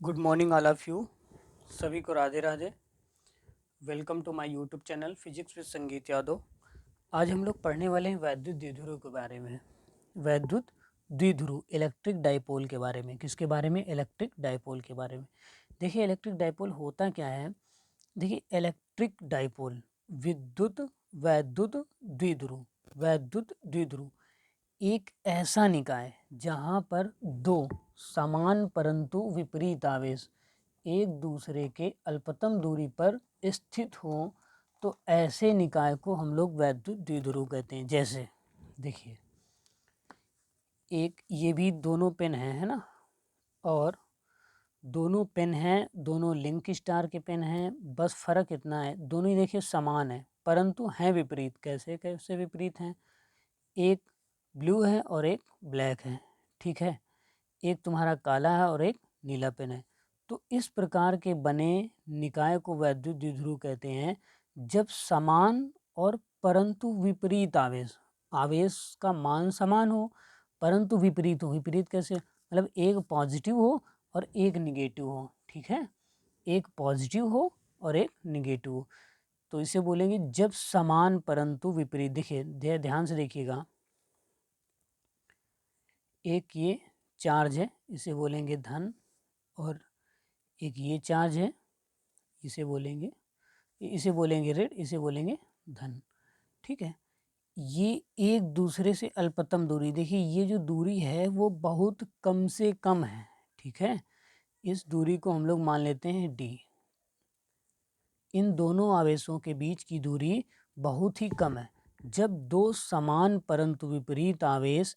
Good morning all of you. सभी को Radhe Radhe. Welcome to my YouTube channel physics with Sangeet Yadav. आज हम लोग पढ़ने वाले हैं वैद्युत द्विध्रुव के बारे में। वैद्युत द्विध्रुव इलेक्ट्रिक डाइपोल के बारे में। किसके बारे में? इलेक्ट्रिक डाइपोल के बारे में। देखिए इलेक्ट्रिक डाइपोल होता क्या है। देखिए इलेक्ट्रिक डाइपोल वैद्युत द्विध्रुव वैद्युत द्विध्रुव एक ऐसा निकाय जहाँ पर दो समान परंतु विपरीत आवेश एक दूसरे के अल्पतम दूरी पर स्थित हो, तो ऐसे निकाय को हम लोग वैद्युत द्विध्रुव कहते हैं। जैसे देखिए एक ये भी दोनों पेन है ना, और दोनों पेन हैं, दोनों लिंक स्टार के पेन हैं। बस फर्क इतना है, दोनों ही देखिए समान है परंतु हैं विपरीत। कैसे कैसे विपरीत हैं? एक ब्लू है और एक ब्लैक है, ठीक है। एक तुम्हारा काला है और एक नीला पेन है। तो इस प्रकार के बने निकाय को वैद्युत द्विध्रुव कहते हैं जब समान और परंतु विपरीत आवेश आवेश का मान समान हो परंतु विपरीत हो। विपरीत कैसे? मतलब एक पॉजिटिव हो और एक निगेटिव हो, ठीक है। एक पॉजिटिव हो और एक निगेटिव हो, तो इसे बोलेंगे जब समान परंतु विपरीत। देखिए ध्यान से देखिएगा, एक ये चार्ज है, इसे बोलेंगे धन, और एक ये चार्ज है, इसे बोलेंगे ऋण, इसे बोलेंगे धन, ठीक है। ये एक दूसरे से अल्पतम दूरी, देखिए ये जो दूरी है वो बहुत कम से कम है, ठीक है। इस दूरी को हम लोग मान लेते हैं d। इन दोनों आवेशों के बीच की दूरी बहुत ही कम है। जब दो समान परंतु विपरीत आवेश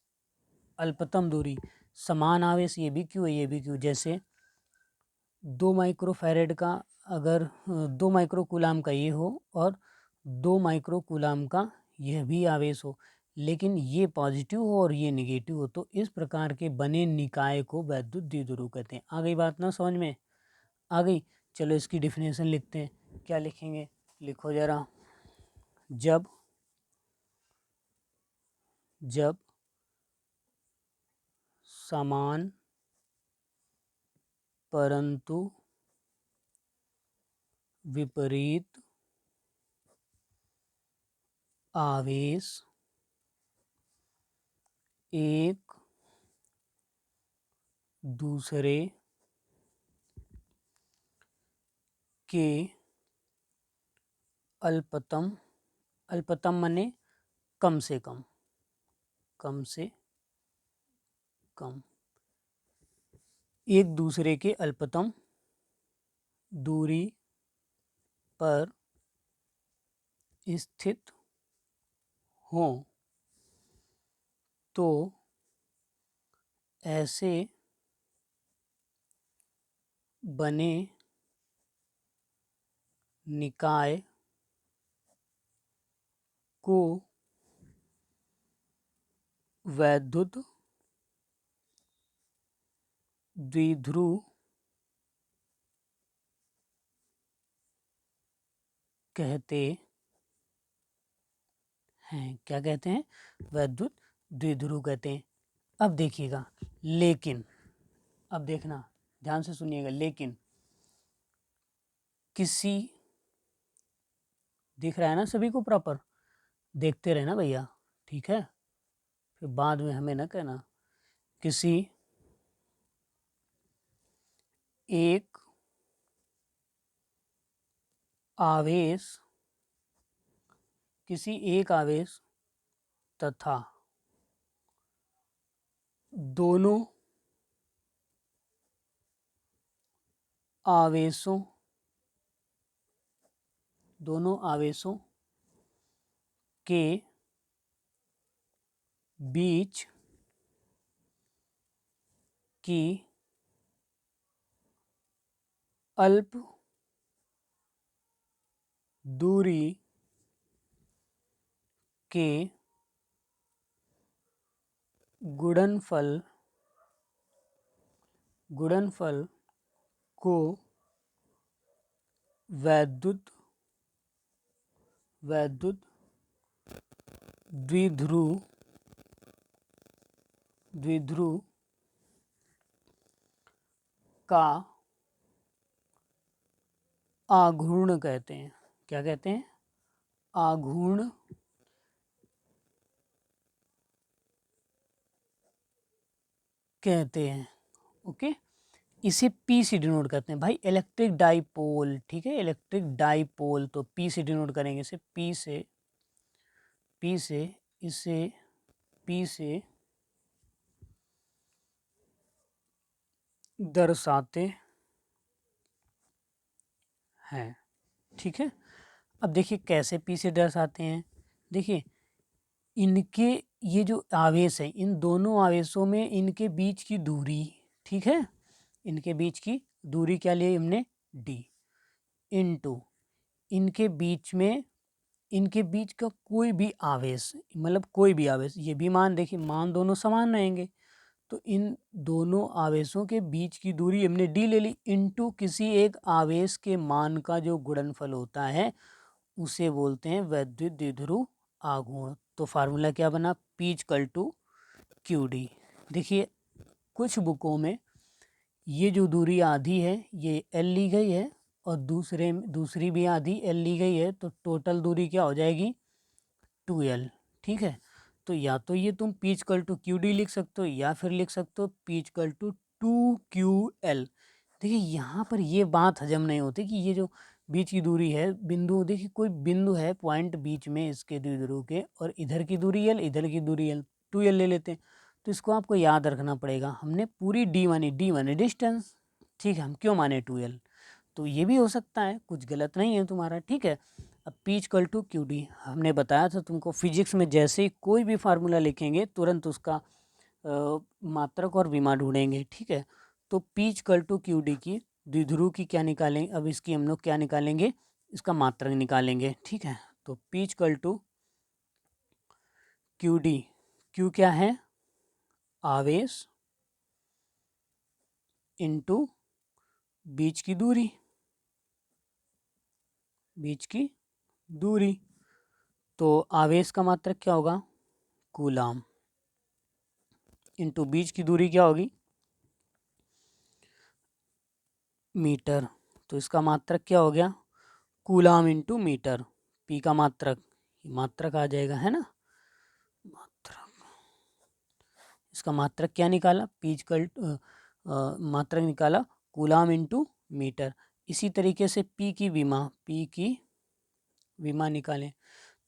अल्पतम दूरी, समान आवेश ये भी क्यों है ये भी क्यों, जैसे 2 माइक्रोफैरेड का अगर 2 माइक्रोकूलाम का ये हो और 2 माइक्रोकूलाम का यह भी आवेश हो, लेकिन ये पॉजिटिव हो और ये निगेटिव हो, तो इस प्रकार के बने निकाय को वैद्युत द्विध्रुव कहते हैं। आ गई बात ना समझ में? आ गई। चलो इसकी डिफिनेशन लिखते हैं। क्या लिखेंगे? लिखो जरा। जब जब समान परंतु विपरीत आवेश एक दूसरे के अल्पतम अल्पतम माने कम से कम, कम से कम, एक दूसरे के अल्पतम दूरी पर स्थित हो, तो ऐसे बने निकाय को वैद्युत द्विध्रुव कहते हैं। क्या कहते हैं? वैद्युत द्विध्रुव कहते हैं। अब देखिएगा, लेकिन अब देखना ध्यान से सुनिएगा, लेकिन किसी, दिख रहा है ना सभी को प्रॉपर? देखते रहना भैया, ठीक है, फिर बाद में हमें ना कहना। किसी एक आवेश किसी एक आवेश तथा दोनों आवेशों के बीच की अल्प दूरी के गुणनफल को वैद्युत द्विध्रुव द्विध्रुव का आघूर्ण कहते हैं। क्या कहते हैं? आघूर्ण कहते हैं। ओके, इसे पी से डिनोट करते हैं भाई, इलेक्ट्रिक डाइपोल। ठीक है, इलेक्ट्रिक डाइपोल, तो पी से डिनोट करेंगे इसे, पी से इसे पी से दर्शाते हैं। ठीक है, अब देखिए कैसे पी से दर्शाते हैं। देखिए इनके ये जो आवेश है, इन दोनों आवेशों में इनके बीच की दूरी, ठीक है, इनके बीच की दूरी क्या लिए हमने? डी, इनटू इनके बीच में, इनके बीच का कोई भी आवेश, मतलब कोई भी आवेश, ये भी मान, देखिए मान दोनों समान रहेंगे, तो इन दोनों आवेशों के बीच की दूरी हमने डी ले ली, इनटू किसी एक आवेश के मान का जो गुणनफल होता है उसे बोलते हैं वैद्युत द्विध्रुव आघूर्ण। तो फार्मूला क्या बना? P equal to Q D. देखिए कुछ बुकों में ये जो दूरी आधी है ये L ली गई है और दूसरी भी आधी L ली गई है, तो टोटल दूरी क्या हो जाएगी? 2L। ठीक है, तो या तो ये तुम P equal to Q D लिख सकते हो या फिर लिख सकते हो P इक्वल टू 2QL। देखिए यहाँ पर ये बात हजम नहीं होती कि ये जो बीच की दूरी है, बिंदु, देखिए कोई बिंदु है पॉइंट बीच में इसके द्विध्रुव के, और इधर की दूरी L, इधर की दूरी L, 2L ले लेते हैं। तो इसको आपको याद रखना पड़ेगा। हमने पूरी डी मानी डिस्टेंस, ठीक है, हम क्यों माने 2L? तो ये भी हो सकता है, कुछ गलत नहीं है तुम्हारा। ठीक है, अब P equal to Q D, हमने बताया था तुमको फिजिक्स में जैसे ही कोई भी फार्मूला लिखेंगे तुरंत उसका मात्रक और विमा ढूंढेंगे। ठीक है, तो P equal to Q D की द्विध्रुव की क्या निकालेंगे? अब इसकी हम लोग क्या निकालेंगे? इसका मात्रक निकालेंगे। ठीक है, तो P equal to Q D, Q क्या है? आवेश इनटू बीच की दूरी, बीच की दूरी, तो आवेश का मात्रक क्या होगा? कूलाम, इनटू बीच की दूरी क्या होगी? मीटर, तो इसका मात्रक क्या हो गया? Coulomb into metre. पी का मात्रक आ जाएगा, है ना, मात्रक। इसका मात्रक क्या निकाला? पी इक्वल मात्रक निकाला कूलाम इंटू मीटर। इसी तरीके से पी की विमा निकालें,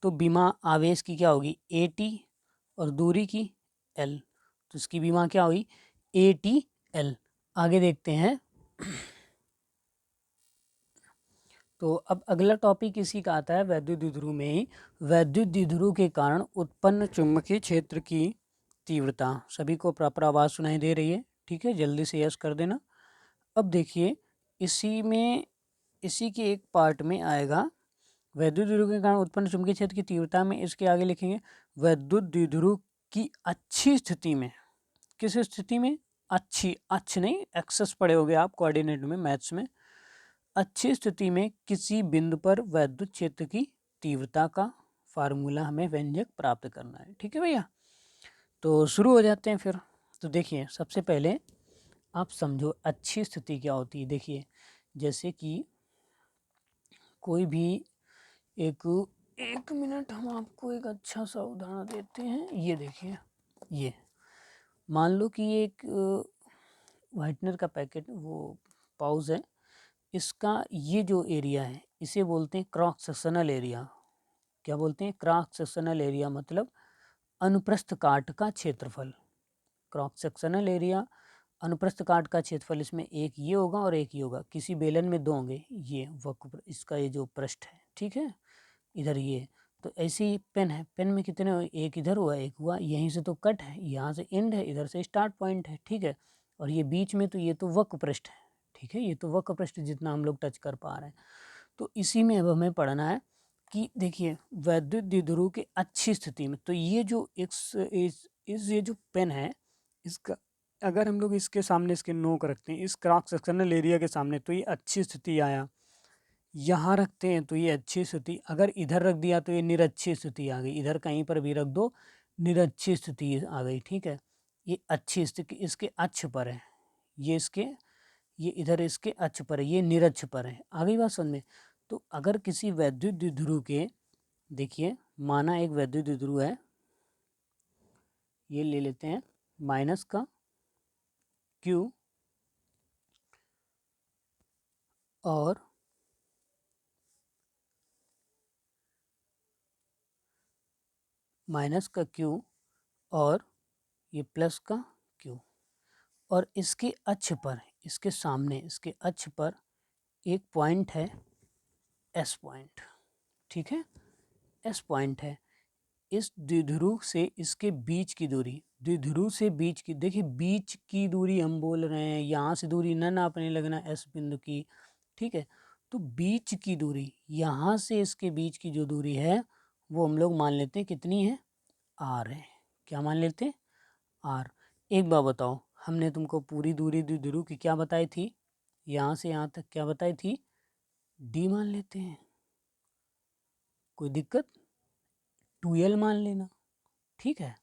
तो विमा आवेश की क्या होगी? AT, और दूरी की L, तो इसकी विमा क्या होगी? ATL। आगे देखते हैं। तो अब अगला टॉपिक इसी का आता है वैद्युत द्विध्रुव में ही, वैद्युत द्विध्रुव के कारण उत्पन्न चुंबकीय क्षेत्र की तीव्रता। सभी को प्रॉपर आवाज़ सुनाई दे रही है? ठीक है, जल्दी से यस कर देना। अब देखिए इसी के एक पार्ट में आएगा वैद्युत द्विध्रुव के कारण उत्पन्न चुंबकीय क्षेत्र की तीव्रता में, इसके आगे लिखेंगे वैद्युत द्विध्रुव की अच्छी स्थिति में। किस स्थिति में? अच्छी, अच्छ नहीं, एक्सेस पढ़े होगे आप कोऑर्डिनेट में, मैथ्स में। अच्छी स्थिति में किसी बिंदु पर वैद्युत क्षेत्र की तीव्रता का फार्मूला हमें व्यंजक प्राप्त करना है। ठीक है भैया, तो शुरू हो जाते हैं फिर। तो देखिए सबसे पहले आप समझो अच्छी स्थिति क्या होती है। देखिए जैसे कि कोई भी एक मिनट, हम आपको एक अच्छा सा उदाहरण देते हैं। ये देखिए, ये मान लो कि ये एक व्हाइटनर का पैकेट, वो पाउच है, इसका ये जो एरिया है इसे बोलते हैं क्रॉस सेक्शनल एरिया। क्या बोलते हैं? क्रॉस सेक्शनल एरिया, मतलब अनुप्रस्थ काट का क्षेत्रफल। क्रॉस सेक्शनल एरिया, अनुप्रस्थ काट का क्षेत्रफल, इसमें एक ये होगा और एक ये होगा। किसी बेलन में दो होंगे, ये वक्र, इसका ये जो पृष्ठ है, ठीक है, इधर ये। तो ऐसे ही पेन है, पेन में कितने हुए? एक इधर हुआ, एक हुआ, यहीं से तो कट है, यहाँ से एंड है, इधर से स्टार्ट पॉइंट है। ठीक है, और ये बीच में, तो ये तो वक्र पृष्ठ है। ठीक है, ये तो वक्र पृष्ठ जितना हम लोग टच कर पा रहे हैं। तो इसी में अब हमें पढ़ना है कि देखिए वैद्युत द्विध्रुव की अच्छी स्थिति में, तो ये जो ये जो पेन है, इसका अगर हम लोग इसके सामने इसके नोक रखते हैं, इस क्रॉस सेक्शनल एरिया के सामने, तो ये अच्छी स्थिति आया। यहाँ रखते हैं तो ये अच्छी स्थिति, अगर इधर रख दिया तो ये निरच्छी स्थिति आ गई। इधर कहीं पर भी रख दो, निरच्छी स्थिति आ गई। ठीक है, ये अच्छी स्थिति इसके अक्ष पर है, ये इसके ये इधर इसके अक्ष पर है, ये निरक्ष पर है। आ गई बात समझ में। तो अगर किसी वैद्युत द्विध्रुव के, देखिए माना एक वैद्युत द्विध्रुव है, ये ले लेते हैं माइनस का Q और माइनस का Q और ये प्लस का Q, और इसके अक्ष पर, इसके सामने, इसके अक्ष पर एक पॉइंट है S पॉइंट, ठीक है, S पॉइंट है। इस द्विध्रुव से इसके बीच की दूरी, द्विध्रुव से बीच की, देखिए बीच की दूरी हम बोल रहे हैं, यहाँ से दूरी न नापने लगना S बिंदु की, ठीक है। तो बीच की दूरी, यहाँ से इसके बीच की जो दूरी है वो हम लोग मान लेते हैं कितनी है, R है। क्या मान लेते हैं, R। एक बात बताओ, हमने तुमको पूरी दूरी द्विध्रुव की क्या बताई थी, यहाँ से यहाँ तक क्या बताई थी, D मान लेते हैं, कोई दिक्कत, 2L मान लेना, ठीक है।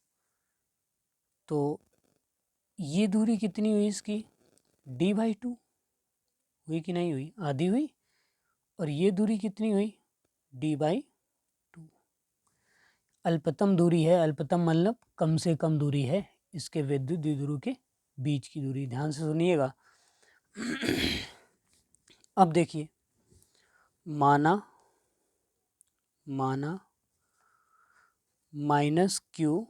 तो ये दूरी कितनी हुई इसकी, D/2 हुई कि नहीं हुई, आधी हुई। और ये दूरी कितनी हुई, D/2। अल्पतम दूरी है, अल्पतम मतलब कम से कम दूरी है इसके विद्युत द्विध्रुव के बीच की दूरी। ध्यान से सुनिएगा। अब देखिए, माना -Q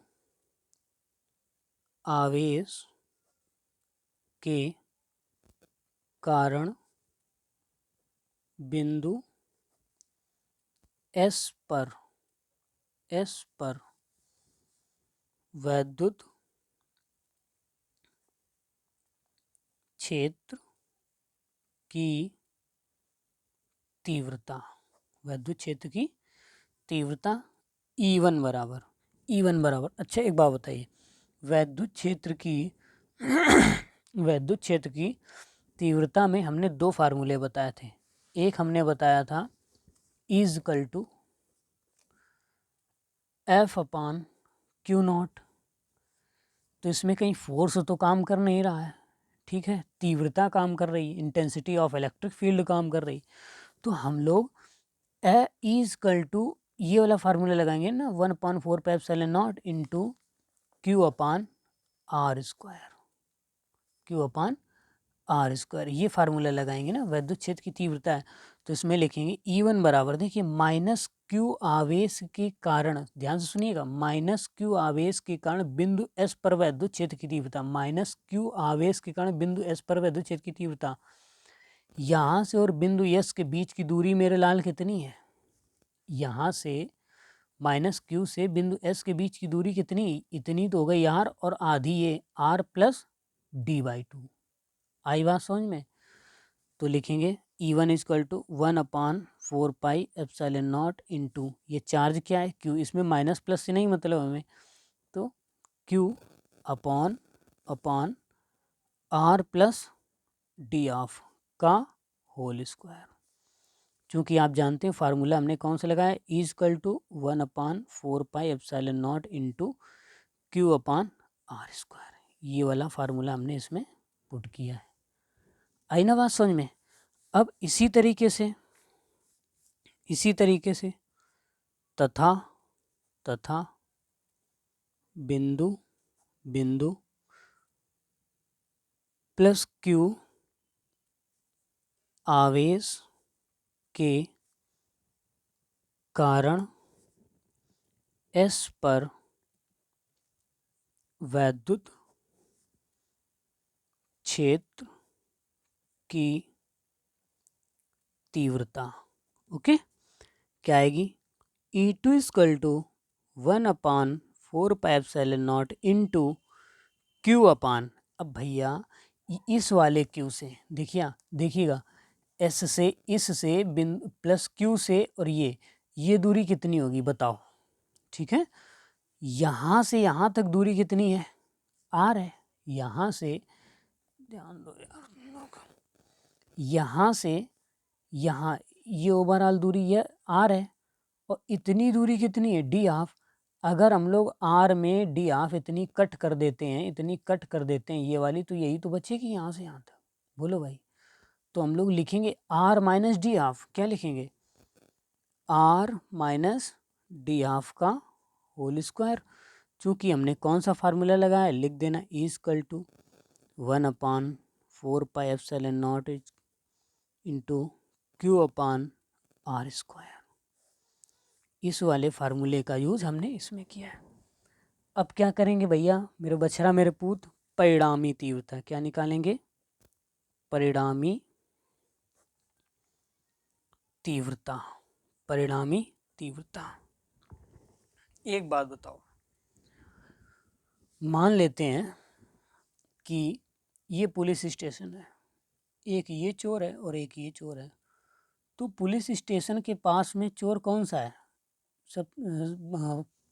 आवेश के कारण बिंदु S पर वैद्युत क्षेत्र की तीव्रता, वैद्युत क्षेत्र की तीव्रता E1 बराबर, अच्छा एक बात बताइए, वैद्युत क्षेत्र की वैद्युत क्षेत्र की तीव्रता में हमने दो फार्मूले बताए थे। एक हमने बताया था E=F/Q0, तो इसमें कहीं फोर्स तो काम कर नहीं रहा है, ठीक है, तीव्रता काम कर रही, इंटेंसिटी ऑफ इलेक्ट्रिक फील्ड काम कर रही। तो हम लोग ये वाला फार्मूला लगाएंगे ना, 1/4πε0 इंटू Q/R², ये फार्मूला लगाएंगे ना, वैद्युत क्षेत्र की तीव्रता है। तो इसमें लिखेंगे E1 बराबर, देखिए -Q आवेश के कारण, ध्यान से सुनिएगा, -Q आवेश के कारण बिंदु S पर वैद्युत क्षेत्र की तीव्रता, -Q आवेश के कारण बिंदु S पर वैद्युत क्षेत्र की तीव्रता। यहाँ से और बिंदु S के बीच की दूरी मेरे लाल कितनी है, यहाँ से -Q से बिंदु S के बीच की दूरी कितनी, इतनी तो हो गई R, और आधी ये R + D/2। आई बात समझ में। तो लिखेंगे E1 = 1/4πε0 इंटू, ये चार्ज क्या है Q, इसमें माइनस प्लस से नहीं मतलब हमें, तो Q अपॉन R + D का होल स्क्वायर। चूँकि आप जानते हैं फार्मूला हमने कौन सा लगाया, E= 1/4πε0 इंटू Q/R², ये वाला फार्मूला हमने इसमें पुट किया है। आई ना बात समझ में। अब इसी तरीके से तथा बिंदु +Q आवेश के कारण S पर वैद्युत क्षेत्र की तीव्रता, ओके, क्या आएगी, E2 = 1/4πε0 इंटू Q/, अब भैया इस वाले Q से देखिएगा S से, इस से बिंदु +Q से, और ये दूरी कितनी होगी बताओ, ठीक है। यहाँ से यहाँ तक दूरी कितनी है, R है। यहाँ से, ध्यान दो यार, यहाँ से यहाँ, ये ओवरऑल दूरी ये R है, और इतनी दूरी कितनी है, D12। अगर हम लोग R में D12 इतनी कट कर देते हैं, ये वाली, तो यही तो बचेगी यहाँ से यहाँ तक, बोलो भाई। तो हम लोग लिखेंगे आर माइनस डी हाफ। क्या लिखेंगे? आर माइनस डी हाफ का होल स्क्वायर। चूँकि हमने कौन सा फार्मूला लगाया, लिख देना equal to 1/4 pi epsilon not into Q upon R square. इस वाले फार्मूले का यूज हमने इसमें किया है। अब क्या करेंगे भैया मेरे बछड़ा मेरे पूत? परिणामी तीव्रता। क्या निकालेंगे? परिणामी तीव्रता। परिणामी तीव्रता। एक बात बताओ, मान लेते हैं कि ये पुलिस स्टेशन है, एक ये चोर है और एक ये चोर है। तो पुलिस स्टेशन के पास में चोर कौन सा है? सब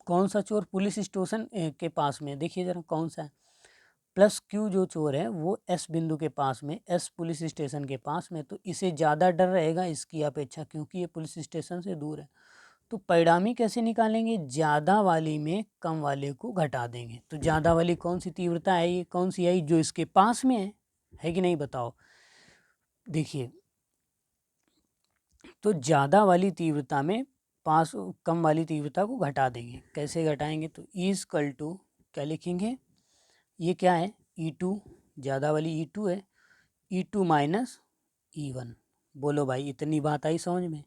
कौन सा चोर पुलिस स्टेशन के पास में? देखिए जरा कौन सा है। प्लस क्यू जो चोर है वो एस बिंदु के पास में, एस पुलिस स्टेशन के पास में, तो इसे ज़्यादा डर रहेगा इसकी अपेक्षा, क्योंकि ये पुलिस स्टेशन से दूर है। तो परिणामी कैसे निकालेंगे? ज़्यादा वाली में कम वाले को घटा देंगे। तो ज़्यादा वाली कौन सी तीव्रता है? ये कौन सी आई? जो इसके पास में है कि नहीं बताओ। देखिए, तो ज़्यादा वाली तीव्रता में पास कम वाली तीव्रता को घटा देंगे। कैसे घटाएंगे? तो इक्वल टू क्या लिखेंगे? ये क्या है? E2, ज़्यादा वाली E2 है, E2 माइनस E1। बोलो भाई इतनी बात आई समझ में?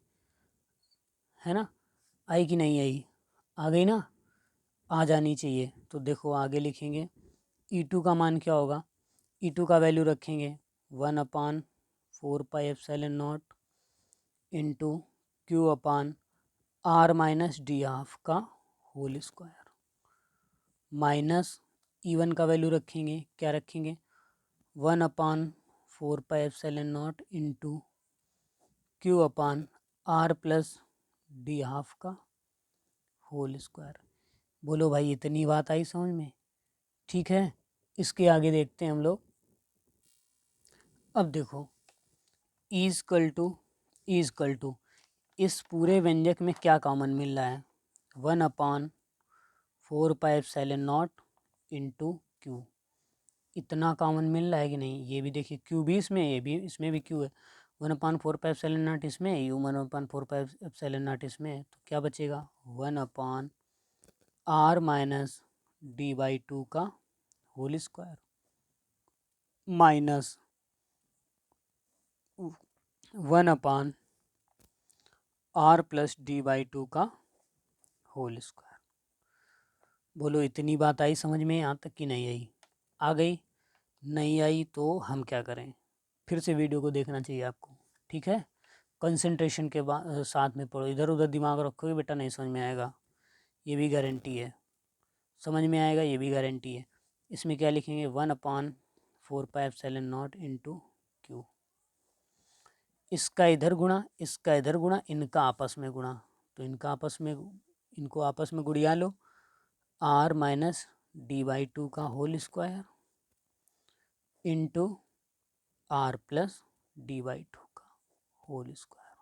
है ना? आई कि नहीं आई? आ गई ना? आ जानी चाहिए। तो देखो आगे लिखेंगे E2 का मान क्या होगा? E2 का वैल्यू रखेंगे 1/4 pi epsilon not into Q upon R minus D half का होल स्क्वायर, माइनस E1 का वैल्यू रखेंगे, क्या रखेंगे? 1/4 pi epsilon not into Q upon R plus D half का होल स्क्वायर। बोलो भाई इतनी बात आई समझ में? ठीक है, इसके आगे देखते हैं हम लोग। अब देखो इक्वल टू इस पूरे व्यंजक में क्या कॉमन मिल रहा है? 1/4 pi epsilon not into Q. इतना कॉमन मिल रहा है कि नहीं? ये भी देखिए क्यू भी इसमें, ये भी इसमें भी क्यू है। 1/4 पाई एप्सिलॉन नॉट इसमें, यू 1/4 पाई एप्सिलॉन नॉट इसमें है। तो क्या बचेगा? 1/r माइनस D/2 का whole square minus 1/r plus D/2 का होल स्क्वायर। बोलो इतनी बात आई समझ में यहाँ तक कि नहीं आई? आ गई? नहीं आई तो हम क्या करें? फिर से वीडियो को देखना चाहिए आपको, ठीक है? कंसंट्रेशन के साथ में पढ़ो, इधर उधर दिमाग रखोगे बेटा नहीं समझ में आएगा, ये भी गारंटी है। समझ में आएगा ये भी गारंटी है। इसमें क्या लिखेंगे? 1/4 pi epsilon not into Q. इसका इधर गुणा, इसका इधर गुणा, इनका आपस में गुणा। तो इनको आपस में गुड़िया लो। आर माइनस D/2 का whole square into R plus D/2 का होल स्क्वायर।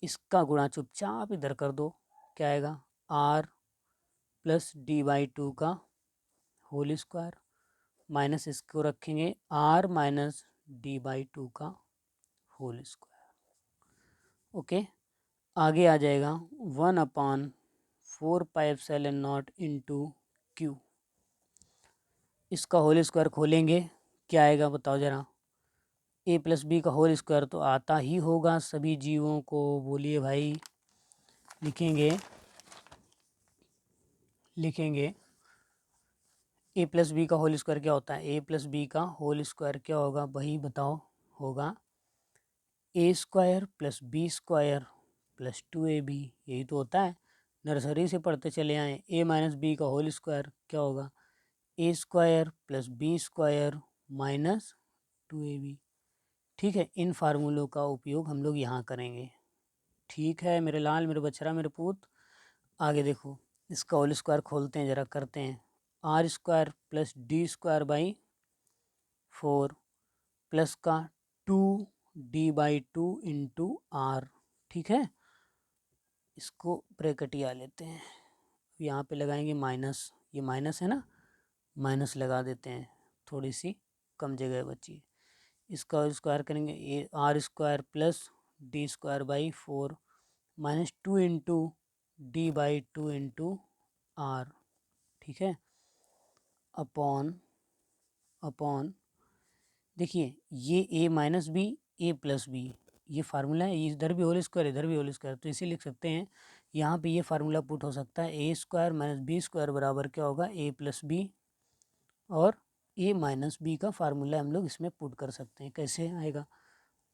इसका गुणा चुपचाप इधर कर दो, क्या आएगा? आर प्लस D/2 का होल स्क्वायर माइनस इसको रखेंगे आर माइनस D/2 का होल स्क्वायर। ओके, आगे आ जाएगा 1/4 pi epsilon not into Q. इसका होल स्क्वायर खोलेंगे, क्या आएगा बताओ ज़रा? ए प्लस बी का होल स्क्वायर तो आता ही होगा सभी जीवों को। बोलिए भाई। लिखेंगे ए प्लस बी का होल स्क्वायर क्या होता है? ए प्लस बी का होल स्क्वायर क्या होगा भाई बताओ? होगा A square plus B square plus 2ab। यही तो होता है, नर्सरी से पढ़ते चले आए। ए माइनस बी का होल स्क्वायर क्या होगा? A square plus B square minus 2ab। ठीक है, इन फार्मूलों का उपयोग हम लोग यहाँ करेंगे। ठीक है मेरे लाल, मेरे बछड़ा, मेरे पूत। आगे देखो, इसका होल स्क्वायर खोलते हैं, ज़रा करते हैं। R square plus D square by 4 plus का 2D/2 इंटू आर। ठीक है, इसको ब्रैकेटिया लेते हैं, यहाँ पे लगाएंगे माइनस। ये माइनस है ना, माइनस लगा देते हैं, थोड़ी सी कम जगह बची। इसका स्क्वायर करेंगे ए R square plus D square by 4 minus 2 into D by 2 into R, ठीक है, अपॉन देखिए ये a minus B A plus B, ये फार्मूला है, इधर भी होल स्क्वायर इधर भी होल स्क्वायर, तो इसे लिख सकते हैं यहाँ पे ये फार्मूला पुट हो सकता है A square minus B square बराबर क्या होगा ए प्लस बी, और ए माइनस बी का फार्मूला हम लोग इसमें पुट कर सकते हैं। कैसे आएगा,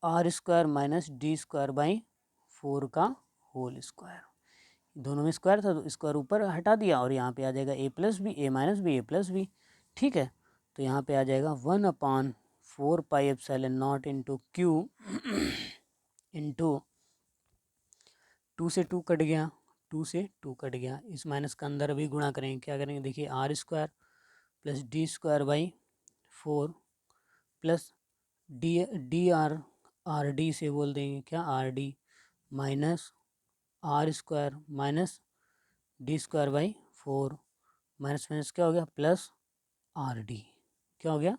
R square minus D square by 4 का होल स्क्वायर, दोनों में स्क्वायर था तो स्क्वायर ऊपर हटा दिया और यहाँ पे आ जाएगा ए plus B A minus B A plus B, ठीक है। तो यहाँ पे आ जाएगा 1/4 pi epsilon not into Q into 2 से 2 कट गया, 2 से 2 कट गया, इस माइनस का अंदर अभी गुणा करेंगे, क्या करेंगे देखिए R square plus D square by 4 plus D R D से बोल देंगे क्या R D minus R square minus D square by 4 minus minus क्या हो गया प्लस आर डी, क्या हो गया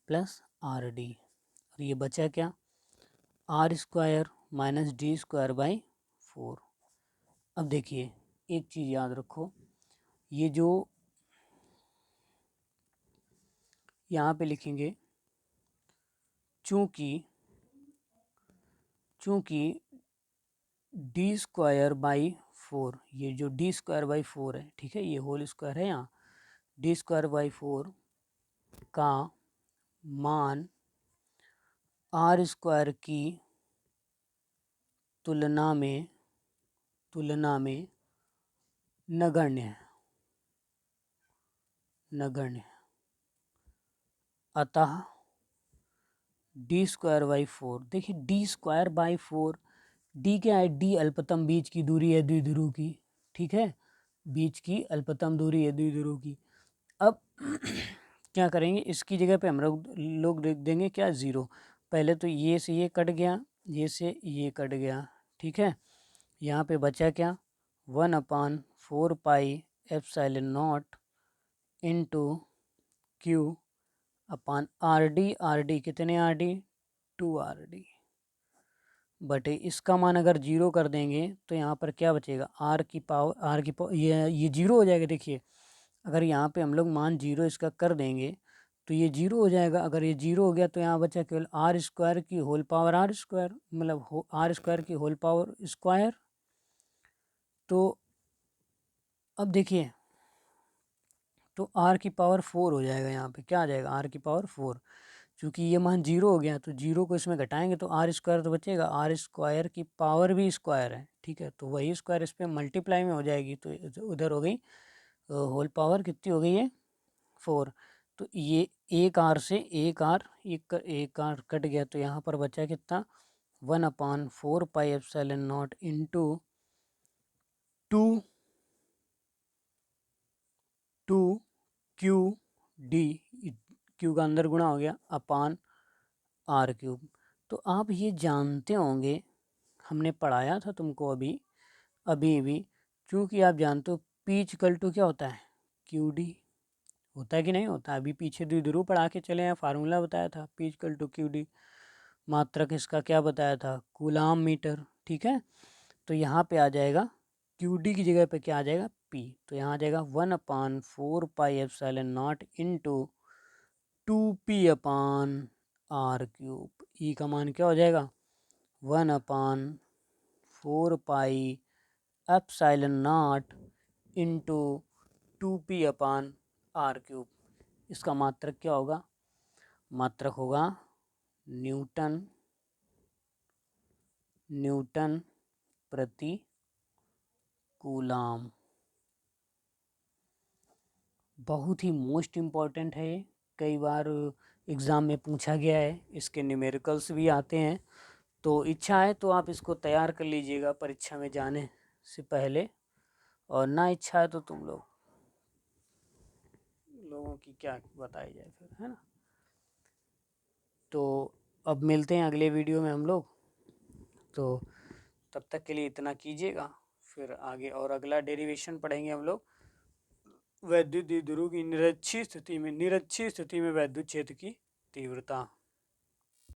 प्लस आर डी, और ये बचा क्या R square minus D square by 4। अब देखिए एक चीज़ याद रखो, ये जो यहाँ पे लिखेंगे चूँकि डी स्क्वायर बाई 4, ये जो डी स्क्वायर बाई 4 है, ठीक है, ये होल स्क्वायर है, यहाँ डी स्क्वायर बाई 4 का मान आर स्क्वायर की तुलना में नगण्य है, अतः डी स्क्वायर बाई 4, देखिए डी स्क्वायर बाई 4, डी क्या है, डी अल्पतम बीच की दूरी है द्विध्रुव की, ठीक है, बीच की अल्पतम दूरी है द्विध्रुव की। अब क्या करेंगे, इसकी जगह पे हम लोग लिख देंगे क्या 0, पहले तो ये से ये कट गया, ये से ये कट गया, ठीक है, यहाँ पे बचा क्या 1/4 pi epsilon not into Q upon R D कितने आर डी 2 आर डी बटे इसका मान अगर 0 कर देंगे तो यहाँ पर क्या बचेगा आर की पावर ये 0 हो जाएगा। देखिए अगर यहाँ पे हम लोग मान 0 इसका कर देंगे तो ये 0 हो जाएगा, अगर ये 0 हो गया तो यहाँ बचा केवल आर स्क्वायर की होल पावर आर स्क्वायर, मतलब आर स्क्वायर की होल पावर स्क्वायर। तो अब देखिए तो आर की पावर 4 हो जाएगा, यहाँ पे क्या आ जाएगा आर की पावर 4, चूँकि ये मान 0 हो गया तो 0 को इसमें घटाएंगे तो आर स्क्वायर तो बचेगा, आर स्क्वायर की पावर भी स्क्वायर है, ठीक है, तो वही स्क्वायर इस पर मल्टीप्लाई में हो जाएगी, तो उधर हो गई होल पावर कितनी हो गई है 4। तो ये एक आर से एक आर कट गया तो यहाँ पर बचा कितना 1/4 pi epsilon not into 2 Q D, Q का अंदर गुणा हो गया अपान आर क्यूब। तो आप ये जानते होंगे, हमने पढ़ाया था तुमको अभी भी, क्योंकि आप जानते हो पी इक्वल टू क्या होता है क्यू डी, होता है कि नहीं होता, अभी पीछे द्विध्रुव पढ़ा के चले हैं, फार्मूला बताया था P equal to Q D, मात्रक इसका क्या बताया था कूलाम मीटर, ठीक है। तो यहाँ पे आ जाएगा क्यू डी की जगह पे क्या आ जाएगा पी, तो यहाँ आ जाएगा 1/4 pi epsilon not into 2p upon R cube, E का मान क्या हो जाएगा 1/4 pi epsilon not into 2p upon R cube. इसका मात्रक क्या होगा, मात्रक होगा न्यूटन प्रति कूलाम। बहुत ही मोस्ट इम्पॉर्टेंट है ये, कई बार एग्ज़ाम में पूछा गया है, इसके न्यूमेरिकल्स भी आते हैं, तो इच्छा है तो आप इसको तैयार कर लीजिएगा परीक्षा में जाने से पहले, और ना इच्छा है तो तुम लोगों की क्या बताई जाए फिर, है ना। तो अब मिलते हैं अगले वीडियो में हम लोग, तो तब तक के लिए इतना कीजिएगा, फिर आगे और अगला डेरिवेशन पढ़ेंगे हम लोग, वैद्युत द्विध्रुव की निरक्षीय स्थिति में वैद्युत क्षेत्र की तीव्रता।